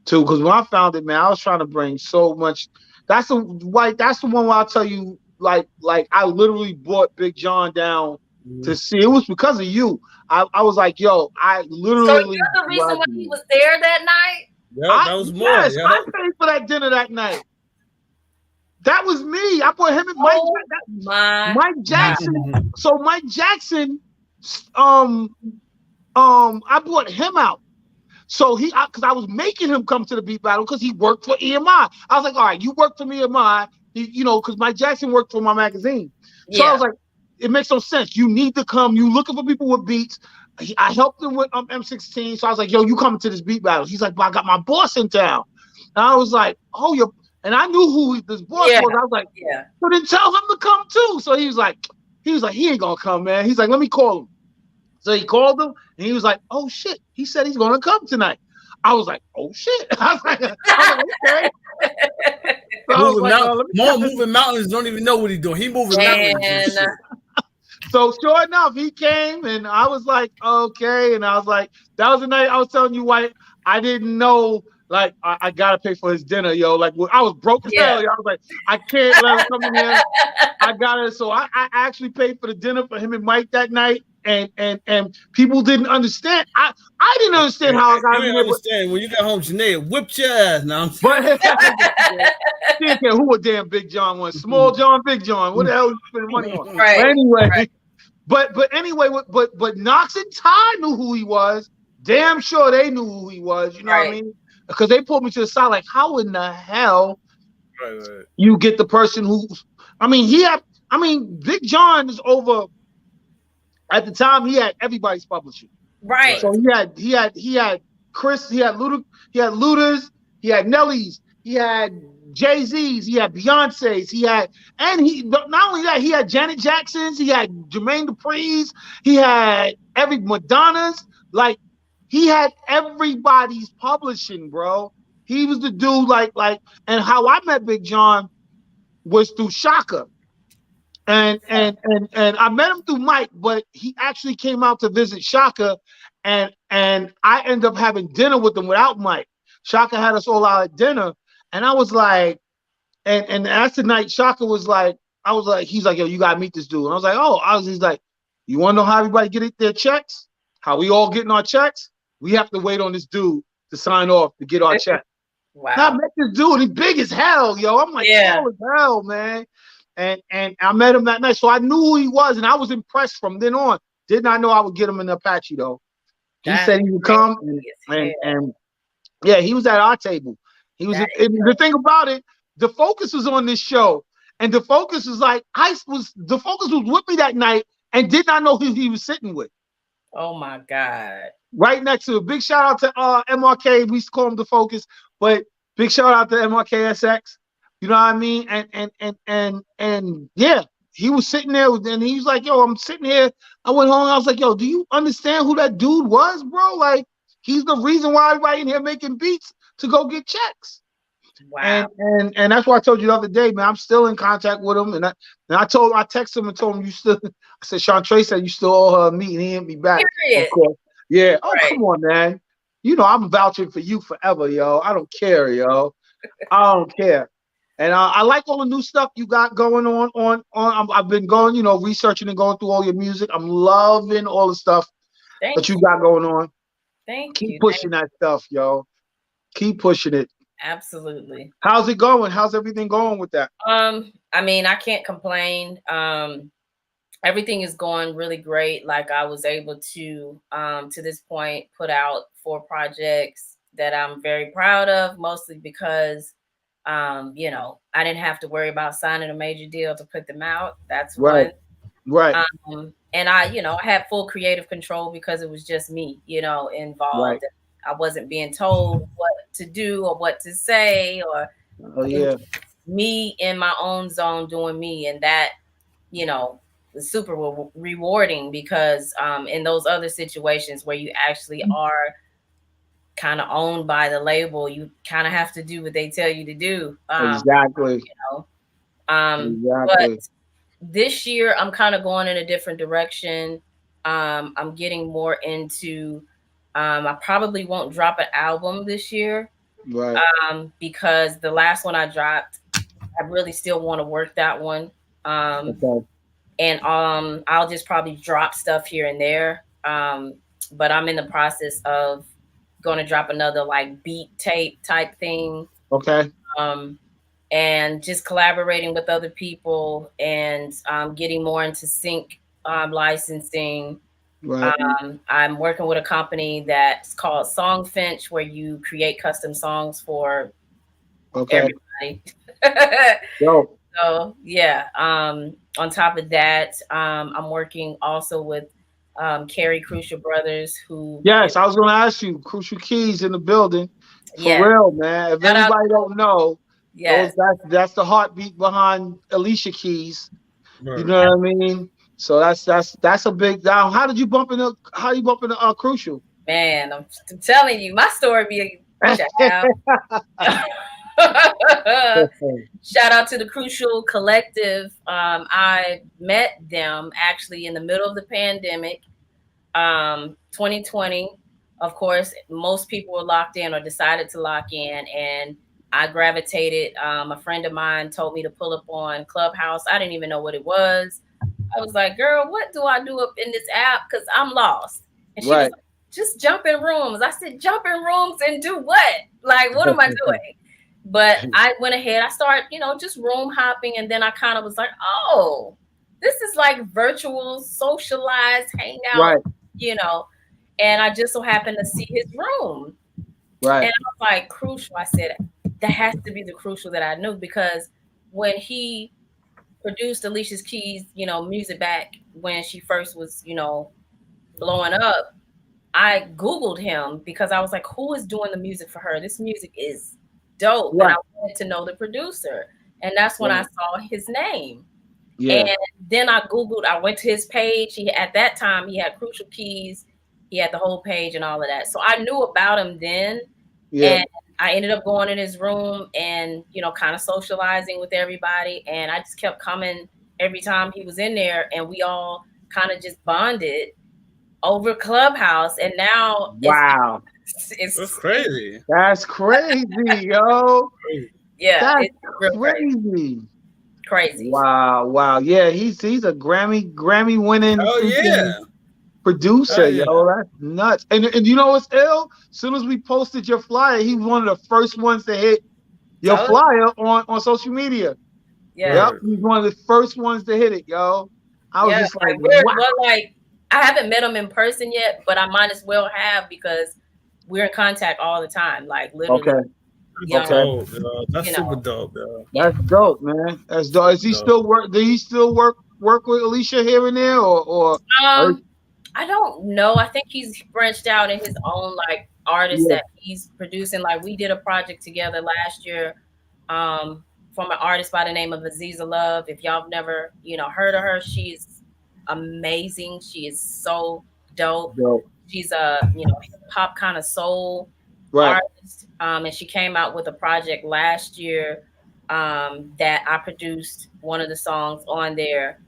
to, because when I found it, man, I was trying to bring so much. That's the one where I'll tell you, like I literally brought Big John down to see. It was because of you. I was like, yo, I literally. So you're the reason why he was there that night? Yeah, that was more. Yes, I paid for that dinner that night. That was me. I brought him and Mike Jackson. God. So Mike Jackson, I brought him out. So because I was making him come to the beat battle because he worked for EMI. I was like, all right, you work for EMI, because Mike Jackson worked for my magazine. So I was like, it makes no sense. You need to come. You looking for people with beats. I helped him with M16. So I was like, yo, you coming to this beat battle? He's like, but I got my boss in town. And I was like, oh, and I knew who this boss was. I was like, so then tell him to come too. So he was like, he ain't gonna come, man. He's like, let me call him. So he called him and he was like, oh shit. He said he's gonna come tonight. I was like, oh shit. I was like okay. So moving mountains don't even know what he's doing. He moving mountains. So sure enough, he came and I was like, okay. And I was like, that was the night I was telling you, White, I didn't know, like, I gotta pay for his dinner, yo. Like, I was broke as hell. Yo. I was like, I can't let him come in here. I got it. So I actually paid for the dinner for him and Mike that night. And people didn't understand. I didn't understand how I got here. You didn't understand when you got home, Janae whipped your ass. Now, but didn't care who a damn Big John was, Small John, Big John. What the hell you spending money on? Right. But anyway, but anyway, but Knox and Ty knew who he was. Damn sure they knew who he was. You know what I mean? Because they pulled me to the side, like, how in the hell you get the person who's? Big John is over. At the time, he had everybody's publishing. Right. So he had Chris, he had Luda's, he had Nelly's, he had Jay-Z's, he had Beyonce's, not only that, he had Janet Jackson's, he had Jermaine Dupri's, he had Madonna's, like he had everybody's publishing, bro. He was the dude, and how I met Big John was through Shaka. And I met him through Mike, but he actually came out to visit Shaka, and I ended up having dinner with him without Mike. Shaka had us all out at dinner, and I was like, and that's the night Shaka was like, he's like, yo, you gotta meet this dude. And I was like, oh, he's like, you wanna know how everybody get their checks? How we all getting our checks? We have to wait on this dude to sign off to get our check. Wow. Now I met this dude, he's big as hell, yo. I'm like, tall as hell, man. And I met him that night, so I knew who he was, and I was impressed from then on. Did not know I would get him in the Apache though. He said he would come, and yeah, he was at our table. He was. The thing about it, the focus was on this show, and the focus was like the focus was with me that night, and did not know who he was sitting with. Oh my God! Right next to it. Big shout out to MRK. We used to call him the focus, but big shout out to MRKSX. You know what I mean? And yeah, he was sitting there, and he was like, "Yo, I'm sitting here." I went home. I was like, "Yo, do you understand who that dude was, bro? Like, he's the reason why everybody in here making beats to go get checks." Wow. And that's why I told you the other day, man. I'm still in contact with him, and I texted him and told him, "You still?" I said, "SeanTre said you still owe her me," and he hit me back. Period. Of course. Yeah. Oh, right. Come on, man. You know I'm vouching for you forever, yo. I don't care, yo. I don't care. And I like all the new stuff you got going on. I've been going, researching and going through all your music. I'm loving all the stuff that you got going on. Keep pushing that stuff, yo. Keep pushing it. Absolutely. How's it going? How's everything going with that? I mean, I can't complain. Everything is going really great. Like I was able to this point, put out 4 projects that I'm very proud of, mostly because I didn't have to worry about signing a major deal to put them out. That's right. One. Right. And I had full creative control because it was just me, involved. Right. I wasn't being told what to do or what to say, or me in my own zone doing me. And that, was super rewarding because in those other situations where you actually are kind of owned by the label, you kind of have to do what they tell you to do. Exactly. Exactly. But this year I'm kind of going in a different direction. I'm getting more into I probably won't drop an album this year. Right. Because the last one I dropped, I really still want to work that one. Okay. And I'll just probably drop stuff here and there. But I'm in the process of going to drop another like beat tape type thing. Okay. And just collaborating with other people and getting more into sync licensing. Right. I'm working with a company that's called Songfinch, where you create custom songs for everybody. Yo. So yeah. On top of that, I'm working also with Carrie Crucial Brothers, who I was going to ask you, Crucial Keys in the building. For real, man. If anybody don't know, that's the heartbeat behind Alicia Keys. Right. You know what I mean? So that's a big down. How did you bump into Crucial? Man, I'm telling you, my story be a shout out to the Crucial Collective. I met them actually in the middle of the pandemic, 2020. Of course, most people were locked in or decided to lock in, and I gravitated. A friend of mine told me to pull up on Clubhouse. I didn't even know what it was. I was like, girl, what do I do up in this app? Because I'm lost. And she was like, just jump in rooms. I said, jump in rooms and do what? Like, what am I doing? But I went ahead. I started, just room hopping. And then I kind of was like, oh, this is like virtual, socialized, hangout, And I just so happened to see his room. Right. And I was like, Crucial. I said, that has to be the Crucial that I knew, because when he produced Alicia Keys, music back when she first was, blowing up, I Googled him because I was like, who is doing the music for her? This music is dope. Right. And I wanted to know the producer. And that's when I saw his name. Yeah. And then I went to his page. At that time, he had Crucial Keys. He had the whole page and all of that. So I knew about him then. Yeah. And I ended up going in his room and, kind of socializing with everybody. And I just kept coming every time he was in there. And we all kind of just bonded over Clubhouse. And now it's crazy. That's crazy, yo. Yeah. That's crazy. crazy. Wow. Yeah, he's a Grammy winning Oh yeah. producer, Oh, yeah. yo. That's nuts. And you know what's ill? As soon as we posted your flyer, he was one of the first ones to hit your flyer on social media. Yeah. Yep, he's one of the first ones to hit it, yo. I was just like, wow. We're like, I haven't met him in person yet, but I might as well have because we're in contact all the time. Like literally. Okay. That's dope, yo. That's super dope, yo. That's dope, man. That's dope. Is he still work? Do he still work with Alicia here and there, or? I don't know. I think he's branched out in his own like artist that he's producing. Like we did a project together last year, from an artist by the name of Aziza Love. If y'all have never, heard of her, she's amazing. She is so dope. She's a hip hop kind of soul artist. And she came out with a project last year that I produced one of the songs on there.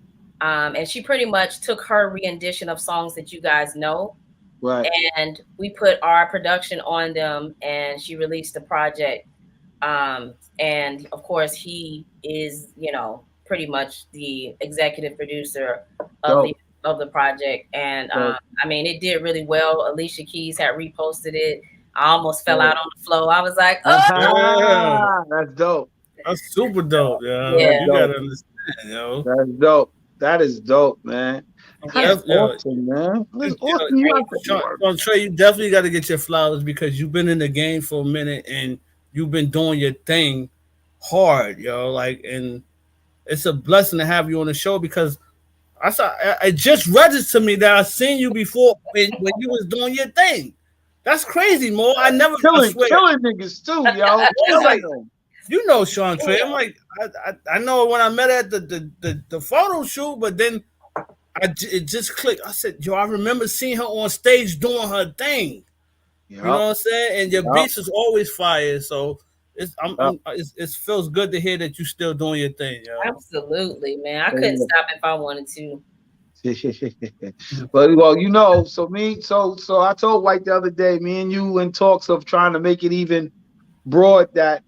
And she pretty much took her rendition of songs that you guys know. Right. And we put our production on them and she released the project. And of course he is, pretty much the executive producer of the project. And I mean, it did really well. Alicia Keys had reposted it. I almost fell out on the floor. I was like, oh, that's dope. That's super dope, yo. Yeah. You gotta understand, yo. That's dope. That is dope, man. That's awesome, man. That's awesome. Trey, you definitely got to get your flowers because you've been in the game for a minute and you've been doing your thing hard, yo. Like, and it's a blessing to have you on the show because it just registered to me that I seen you before when you was doing your thing. That's crazy, Mo. I never killing niggas too, yo. Like, SeanTre. I'm like, I know when I met her at the photo shoot, but then it just clicked. I said, yo, I remember seeing her on stage doing her thing. Yep. You know what I'm saying? And your beats is always fire. So it feels good to hear that you still doing your thing. Yo. Absolutely, man. I couldn't stop if I wanted to. Well, so I told White the other day, me and you in talks of trying to make it even broad that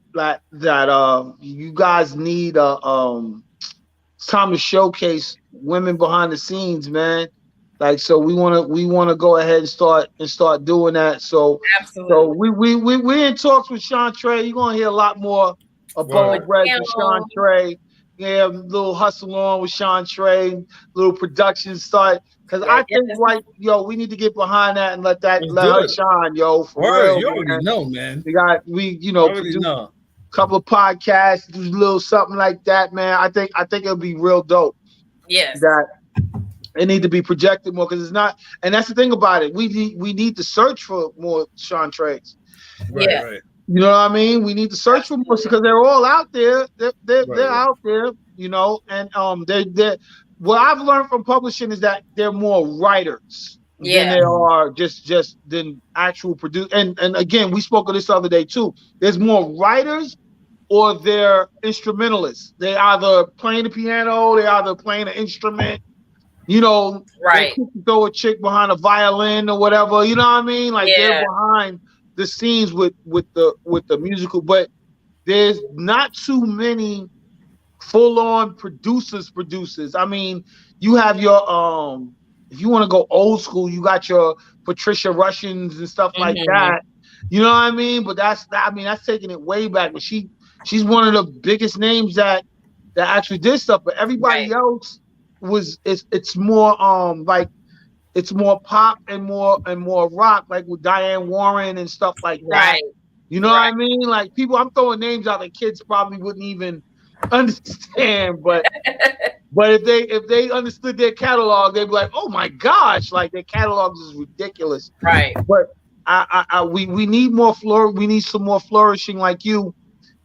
you guys need it's time to showcase women behind the scenes, man. Like, so we want to go ahead and start doing that. So absolutely. So we in talks with SeanTre. You're gonna hear a lot more above bread with SeanTre. Yeah, a little hustle on with SeanTre, little production start. Cause I think like, we need to get behind that and let her shine, yo. For real, you already know, man. We produce a couple of podcasts, do a little something like that, man. I think it'll be real dope. Yes. That it need to be projected more because it's not, and that's the thing about it. We need to search for more SeanTres. Right. You know what I mean? We need to search for more because they're all out there. They're out there, and they're what I've learned from publishing is that they're more writers than they are just than actual produce. And again, we spoke of this the other day too. There's more writers or they're instrumentalists. They either playing the piano, they either playing an instrument. They throw a chick behind a violin or whatever. You know what I mean? Like they're behind the scenes with the musical, but there's not too many full-on producers. I mean, you have your if you want to go old school, you got your Patricia Russians and stuff like that. You know what I mean? But that's taking it way back. But she's one of the biggest names that actually did stuff. But everybody else it's more like it's more pop and more rock, like with Diane Warren and stuff like that. You know what I mean? Like I'm throwing names out that kids probably wouldn't even understand, but if they understood their catalog, they'd be like, oh my gosh, like their catalog is ridiculous. Right. But we need more we need some more flourishing like you,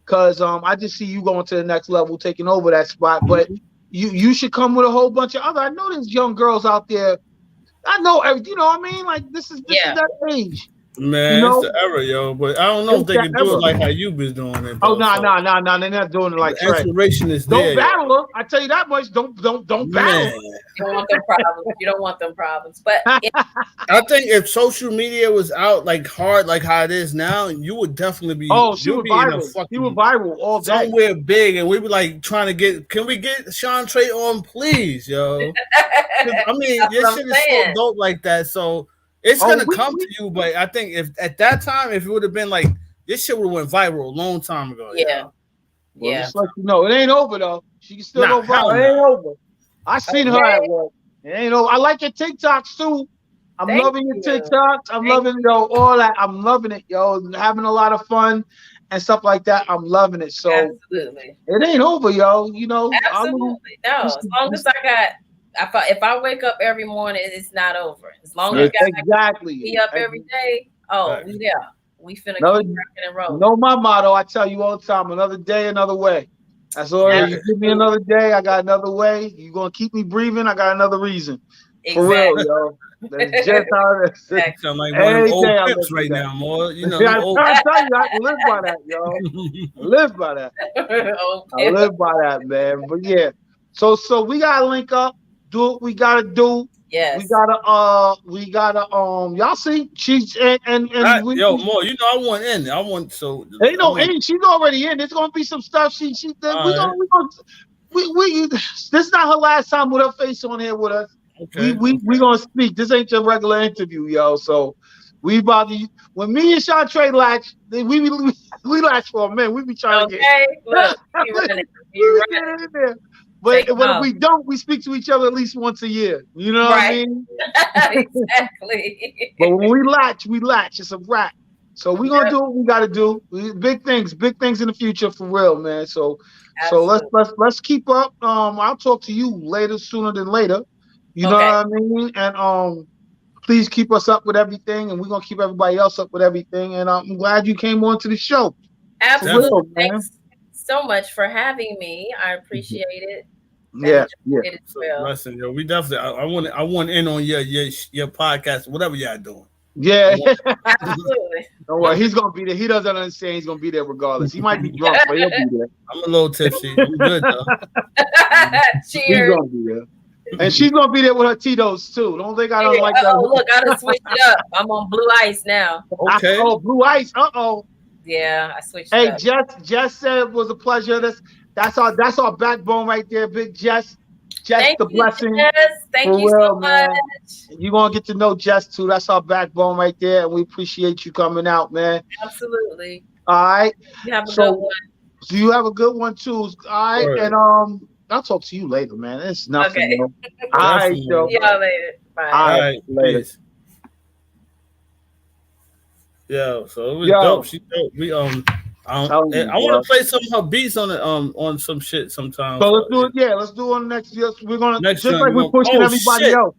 because I just see you going to the next level, taking over that spot. But you should come with a whole bunch of other. I know there's young girls out there. I know, you know what I mean? Like this is that age. Man, You it's know, the era, yo. But I don't know if it's they that can do era. it like how you been doing it, Oh though. no, So no, no, no, they're not doing it like the Trey. inspiration is Don't there, yo. battle her. I tell you that much. Don't battle. Man. You don't want them problems. You don't want them problems. But I think if social media was out like hard, like how it is now, you would definitely be. Oh, she You'll was be in a viral. She was fucking viral all day. somewhere big, and we be like trying to get. Can we get SeanTre on, please, yo? I mean, that's your what I'm shit is so saying. dope like that, so it's Oh, gonna come to you. But I think if at that time, if it would have been like this, shit would have went viral a long time ago. Yeah. well, Yeah. just let you know, it ain't over though. She can still Nah, go hell viral. It nah. ain't over. I seen her Okay. at work. It ain't over. I like your TikToks too. I'm Thank loving your you. TikToks. I'm Thank loving all that. I'm loving it, yo. Having a lot of fun and stuff like that. I'm loving it. So Absolutely. it ain't over, yo. You know, Absolutely. No. As long as I got if I wake up every morning, it's not over. As long as Right. I got exactly. me up every day, Right. we there. We finna Another, keep rocking and rolling. know my motto. I tell you all the time: another day, another way. That's all. Right. You give me another day, I got another way. You gonna keep me breathing? I got another reason. For real, Exactly. yo. That's just how it is. Exactly. Sound like one of them Every old day I live pimps with right that. now, more. You know, Yeah, them I'm old. trying to tell you, I live by that, yo. I live by that. I live by that, man. But yeah, so we gotta link up, do what we gotta do. Yes. We gotta y'all see she's and we Yo, more. You know, I want in. I want so. ain't I no want, end. She's already in. There's gonna be some stuff we all right. this is not her last time with her face on here with us. Okay. We gonna speak. This ain't your regular interview, yo. So we about to when me and SeanTre latch, we latch for a minute. We be trying to get Okay. Look, you running. You running. in there. But Take if off. we don't, we speak to each other at least once a year. You know what I Right. mean? Exactly. But when we latch. It's a wrap. So we gonna do what we gotta do. Big things in the future for real, man. So Absolutely. let's keep up. I'll talk to you later, sooner than later. You know Okay. what I mean? And please keep us up with everything, and we're gonna keep everybody else up with everything. And I'm glad you came on to the show. Absolutely. For real, man. Thanks so much for having me. I appreciate it. Yeah. It as So, well. listen, yo, we definitely. I want in on your podcast, whatever y'all doing. Yeah. Absolutely. Don't worry, he's gonna be there. He doesn't understand he's gonna be there regardless. He might be drunk, but he'll be there. I'm a little tipsy. I'm good though. He's Cheers. gonna be there. And she's gonna be there with her Tito's too. Don't think I don't like that. Oh, look, I done switched it up. I'm on blue ice now. Okay. Oh, blue ice. Uh-oh. Yeah, I switched Hey, it up. Jess said it was a pleasure. That's our backbone right there, big Jess. Jess, Thank the you, blessing. Jess. Thank For you so real, much. man. You're gonna get to know Jess too. That's our backbone right there. And we appreciate you coming out, man. Absolutely. All right. You have a So- good one. So you have a good one too. All right. Word. And I'll talk to you later, man. It's nothing. Okay. Yo. All right, Definitely. yo. See y'all later. Bye. All All right, right, later. peace. Yeah, so it was Yo. dope. She dope. We I Telling you, want bro. to play some of her beats on on some shit sometime. So let's do it. Yeah, let's do it on the next. Yes, we're gonna Next just time, like we're pushing everybody shit. else.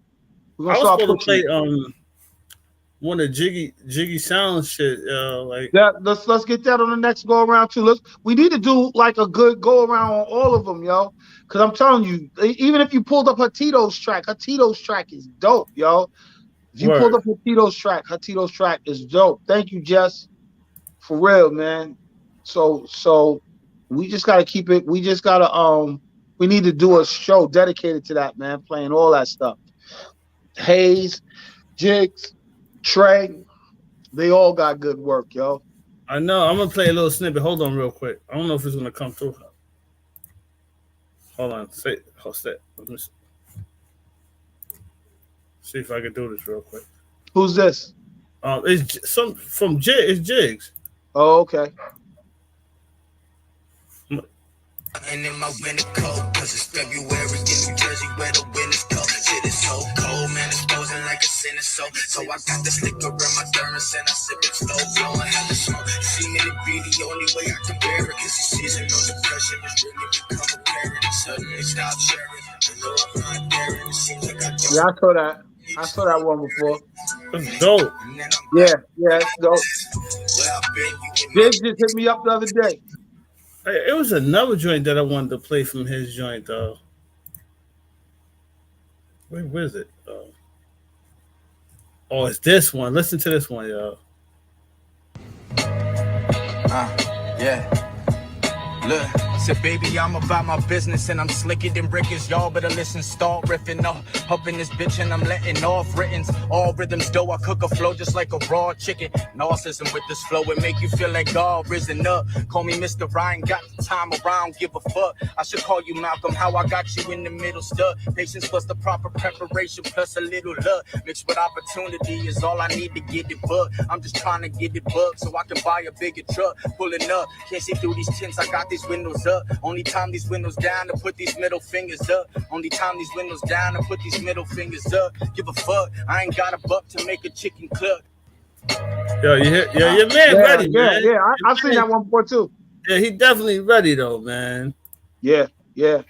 We're I gonna was start supposed to pushing. play one of Jiggy Sound shit. Like Yeah, let's get that on the next go around too. We need to do like a good go around on all of them, yo. Cause I'm telling you, even if you pulled up her Tito's track is dope, yo. If you pulled Word. up her Tito's track is dope. Thank you, Jess. For real, man. So we just gotta keep it. We just gotta we need to do a show dedicated to that, man. Playing all that stuff. Hayes, Jigs, Trey, they all got good work, yo. I know. I'm gonna play a little snippet. Hold on, real quick. I don't know if it's gonna come through. Hold on. Hold that. Let me see if I can do this real quick. Who's this? It's some from It's Jigs. Oh, okay. And in my winter coat, cause it's February in New Jersey where the winter's cold. Shit is so cold, man, it's frozen like a sinner. So I got this liquor in my thermos and I sip it slow, blowing hella smoke. See me to be the only way I can bear it, cause the season of depression has really become apparent. Suddenly stop sharing, I know I'm not daring. It seems like I don't. Yeah, I saw that one before. It's dope. Yeah, it's dope. Jigs just hit me up the other day. Hey, it was another joint that I wanted to play from his joint though. Where is it? Oh, it's this one. Listen to this one, y'all. Yeah. Look, said baby, I'm about my business and I'm slicker than Rickers. Y'all better listen, start riffing up in this bitch and I'm letting off writtens. All rhythms, though I cook a flow just like a raw chicken. Narcissism with this flow, it make you feel like God risen up. Call me Mr. Ryan, got the time around, give a fuck. I should call you Malcolm, how I got you in the middle stuff. Patience plus the proper preparation plus a little luck. Mixed with opportunity is all I need to get it booked. I'm just trying to get it booked so I can buy a bigger truck. Pulling up, can't see through these tints, I got these windows up. Only time these windows down to put these middle fingers up. Only time these windows down to put these middle fingers up. Give a fuck, I ain't got a buck to make a chicken cluck. Yo, your man ready, man. Yeah, I've seen that one before too. Yeah, he definitely ready though, man. Yeah,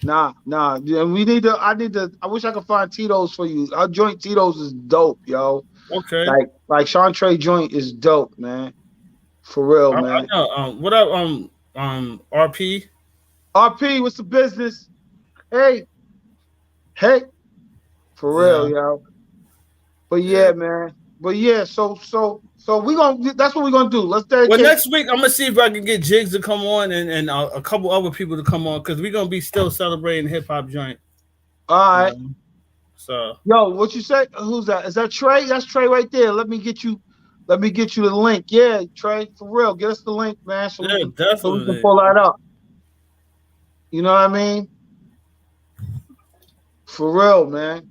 nah. Yeah, I wish I could find Tito's for you. Our joint Tito's is dope, yo. Okay. Like SeanTre joint is dope, man. For real, man. I know. What up, RP? RP, what's the business? Hey. For real, yo. But yeah, man. But yeah, so we that's what we're gonna do. Let's dedicate. Well, next week I'm gonna see if I can get Jigs to come on and a couple other people to come on because we're gonna be still celebrating hip hop joint. All right. So yo, what you say? Who's that? Is that Trey? That's Trey right there. Let me get you the link. Yeah, Trey, for real. Get us the link, man. So we can pull that up. You know what I mean? For real, man.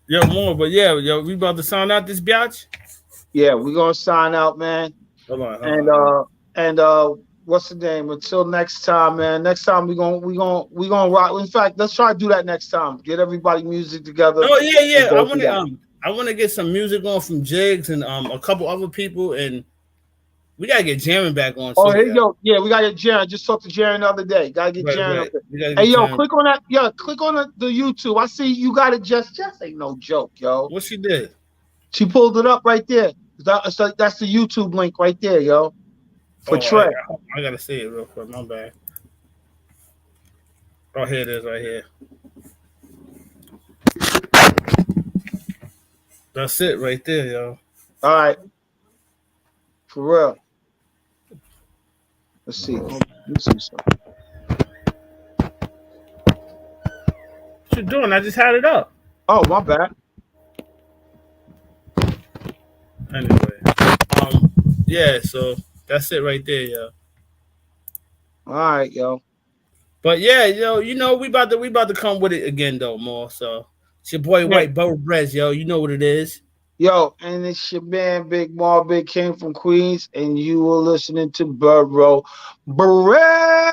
Yo, more, but yeah, we about to sign out this biatch? Yeah, we're gonna sign out, man. Hold on. And what's the name? Until next time, man. Next time we gonna rock. In fact, let's try to do that next time. Get everybody music together. Oh yeah. I wanna get some music on from Jigs and a couple other people, and we gotta get Jaron back on. Oh, here you go. Yeah, we gotta get Jaron. I just talked to Jaron the other day. Gotta get Jaron. Right. Hey, yo, click on that. Yeah, click on the YouTube. I see you got it. Just ain't no joke, yo. What she did? She pulled it up right there. That's the YouTube link right there, yo. For Trey. I gotta see it real quick. My bad. Oh, here it is, right here. That's it right there, yo. All right. For real. Let's see. Let me see something. What you doing? I just had it up. Oh, my bad. Anyway, yeah. So that's it right there, yo. All right, yo. But yeah, yo, you know we about to come with it again though, more. So it's your boy White Bo Brez, yo. You know what it is. Yo, and it's your man Big Mar, Big King from Queens, and you were listening to Burrow Brez.